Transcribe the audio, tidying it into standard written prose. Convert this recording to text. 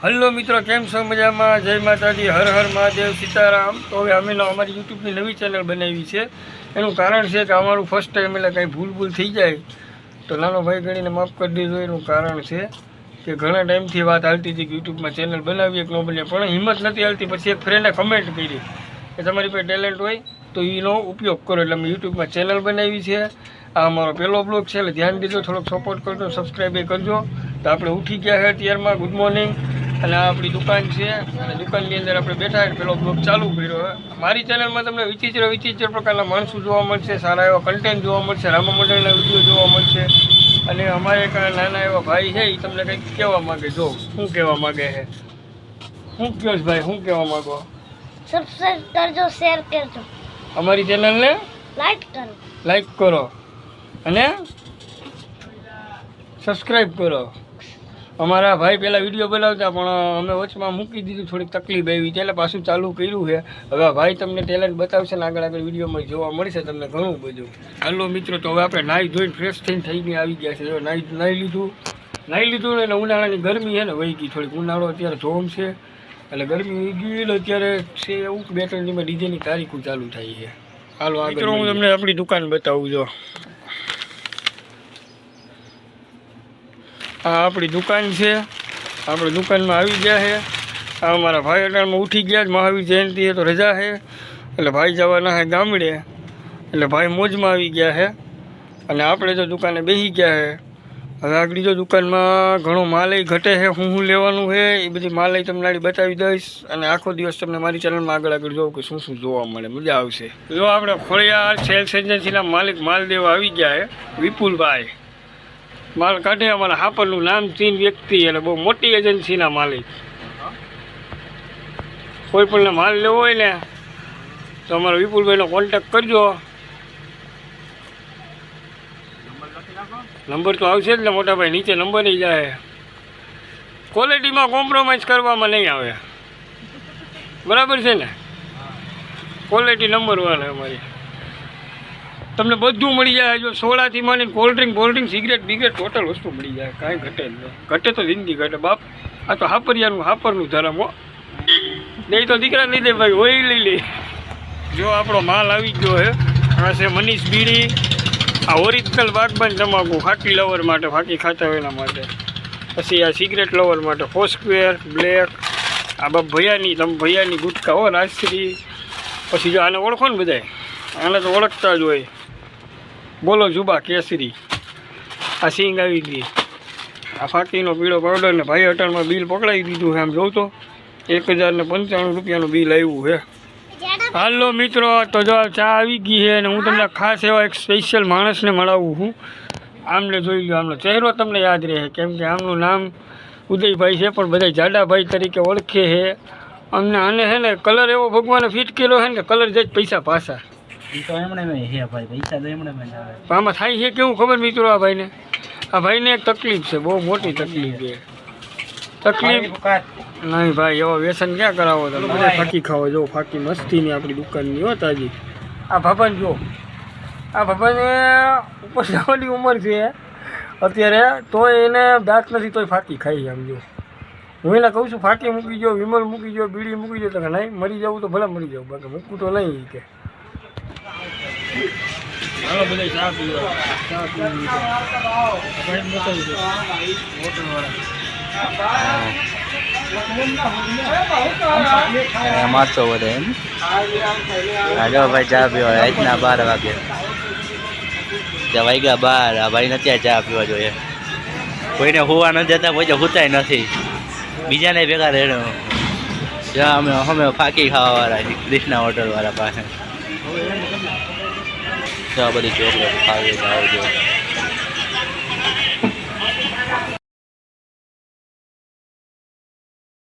Hello મિત્રો, કેમ છો? મજામાં? જય માતાજી, હર હર મહાદેવ, સીતારામ. તો હવે અમે અમારી યુટ્યુબની નવી ચેનલ બનાવી છે. એનું કારણ છે કે અમારું ફર્સ્ટ ટાઈમ એટલે કંઈ ભૂલ થઈ જાય તો નાનો ભાઈ ગણીને માફ કરી દેજો. એનું કારણ છે કે ઘણા ટાઈમથી વાત હાલતી હતી કે યુટ્યુબમાં ચેનલ બનાવીએ કે ન બને, પણ હિંમત નથી હાલતી. પછી એક ફ્રેન્ડે કમેન્ટ કરી કે તમારી પાસે ટેલેન્ટ હોય તો એનો ઉપયોગ કરો, એટલે અમે યુટ્યુબમાં ચેનલ બનાવી છે. આ અમારો પહેલો બ્લોગ છે, એટલે ધ્યાન દેજો, થોડોક સપોર્ટ કરજો, સબસ્ક્રાઈબ કરજો. તો આપણે ઉઠી ગયા છે અત્યારમાં. Good morning. અને આ આપણી દુકાન છે, અને દુકાનની અંદર આપણે બેઠા એટલે પેલો બ્લોગ ચાલુ કર્યો. મારી ચેનલમાં તમને વિચિત્ર પ્રકારના માણસો જોવા મળશે, સારા એવા કન્ટેન્ટ જોવા મળશે, રામા મંડળના વિડીયો જોવા મળશે. અને અમારે એક નાના એવા ભાઈ છે, એ તમને કંઈક કહેવા માગે. જો શું કહેવા માગે છે, શું કહો છો ભાઈ, શું કહેવા માગો? સબસ્ક્રાઇબ કરજો, શેર કરજો, અમારી ચેનલને લાઈક કરો અને સબસ્ક્રાઈબ કરો. અમારા ભાઈ પહેલાં વિડીયો બનાવતા, પણ અમે વચમાં મૂકી દીધું, થોડીક તકલીફ આવી એટલે પાછું ચાલુ કર્યું છે. હવે ભાઈ તમને ટેલેન્ટ બતાવશે ને આગળ વિડીયોમાં જોવા મળશે તમને ઘણું બધું. હાલો મિત્રો, તો હવે આપણે નાહી ધોઈને ફ્રેશ થઈને થઈને આવી ગયા છે. નાહી લીધું ને, એટલે ઉનાળાની ગરમી છે ને વહી ગઈ થોડીક. ઉનાળો અત્યારે જોમ છે એટલે ગરમી વહી ગઈ. એટલે અત્યારે છે એવું 2-3 દિવસમાં ડીજેની તારીખો ચાલુ થાય છે. હાલો મિત્રો, હું તમને આપણી દુકાન બતાવું. જો આ આપણી દુકાન છે. આપણે દુકાનમાં આવી ગયા છે. આ અમારા ભાઈ અટાણમાં ઉઠી ગયા. મહાવીર જયંતિ છે તો રજા છે, એટલે ભાઈ જવાના છે ગામડે, એટલે ભાઈ મોજમાં આવી ગયા છે. અને આપણે તો દુકાને બેસી ગયા છે. હવે આગળ જો દુકાનમાં ઘણો માલ ઘટે છે. હું લેવાનું છે એ બધી માલ તમને બતાવી દઈશ. અને આખો દિવસ તમને મારી ચેનલમાં આગળ જોઉં કે શું જોવા મળે, મજા આવશે. જો આપણે ખોડિયાર સેલ્સ એજન્સીના માલિક માલ દેવા આવી ગયા છે, વિપુલભાઈ. માલ કાઢે અમારા હાપરનું નામ 3 વ્યક્તિ, એટલે બહુ મોટી એજન્સીના માલિક. કોઈ પણ માલ લેવો હોય ને તો અમારા વિપુલભાઈનો કોન્ટેક્ટ કરજો. નંબર તો આવશે જ ને મોટા ભાઈ, નીચે નંબર નહીં જાય. ક્વોલિટીમાં કોમ્પ્રોમાઇઝ કરવામાં નહીં આવે, બરાબર છે ને? ક્વોલિટી નંબર 1 અમારી. તમને બધું મળી જાય. જો સોડાથી માંડીને કોલ્ડ્રિંક સિગરેટ ટોટલ વસ્તુ મળી જાય. કાંઈ ઘટે જ નહીં. ઘટે તો જિંદગી ઘટે બાપ. આ તો હાપરનું ધરમ હો. નહીં તો દીકરા લઈ દે ભાઈ, હોય લઈ લે. જો આપણો માલ આવી ગયો છે. આ છે મનીષ બીડી. આ ઓરિજિનલ બાગબાન તમાકુ, ફાકી લવર માટે, ફાકી ખાતા હોય એના માટે. પછી આ સિગરેટ લવર માટે ફોસ્ક્વેર બ્લેક. આ બાપ ભૈયાની ગુટકા હો, રાજશ્રી. પછી જો આને ઓળખો ને બધાય, આને તો ઓળખતા જ હોય. બોલો જુબા કેસરી. આ સિંગ આવી ગઈ. આ ફાકીનો પીળો પાવડર ને ભાઈ અટાણમાં બિલ પકડાવી દીધું છે. આમ જોઉં તો 1095 રૂપિયાનું બિલ આવ્યું છે. હાલો મિત્રો, તો જો ચા આવી ગઈ છે અને હું તમને ખાસ એવા એક સ્પેશિયલ માણસને મળાવું છું. આમને જોઈ લો, આમનો ચહેરો તમને યાદ રહે, કેમ કે આમનું નામ ઉદયભાઈ છે, પણ બધા જાડાભાઈ તરીકે ઓળખે છે અમને. આને છે ને કલર એવો ભગવાને ફિટ કર્યો છે ને કે કલર જાય પૈસા પાછા. આમાં થાય છે કેવું ખબર મિત્રો? આ ભાઈને એક તકલીફ છે, બહુ મોટી તકલીફ છે. નહીં ભાઈ, એવો વ્યસન ક્યાં કરાવો તમે? બધા ફાકી ખાવો. જો ફાકી મસ્તીની આપણી દુકાનની હો તાજી. આ ભગવાન જો, આ ભગવાને ઉપર જવાની ઉંમર છે અત્યારે, તોય એને દાંત નથી, તોય ફાકી ખાઈ. આમ જો હું એને કહું છું ફાકી મૂકી જો, વિમલ મૂકી જો, બીડી મૂકી જો, તો કે નહીં, મરી જવું તો ભલે મરી જાવ, બાકી મૂકવું તો નહીં કે. હાલો બધા ચા પીવા. મારતો વધે એમ. હાલો ભાઈ ચા પીવા. આજના 12 વાગે વાગ્યા 12. આ ભાઈને અત્યારે ચા પીવા જોઈએ. કોઈને હોવા નથી દેતા, કોઈ હુતાય નથી, બીજાને ભેગા રહેણો. જ્યાં અમે ફાકી ખાવાવાળા છીએ ક્રિષ્ના હોટલવાળા પાસે. બધી ચોકલેટ ખાવી આવજો.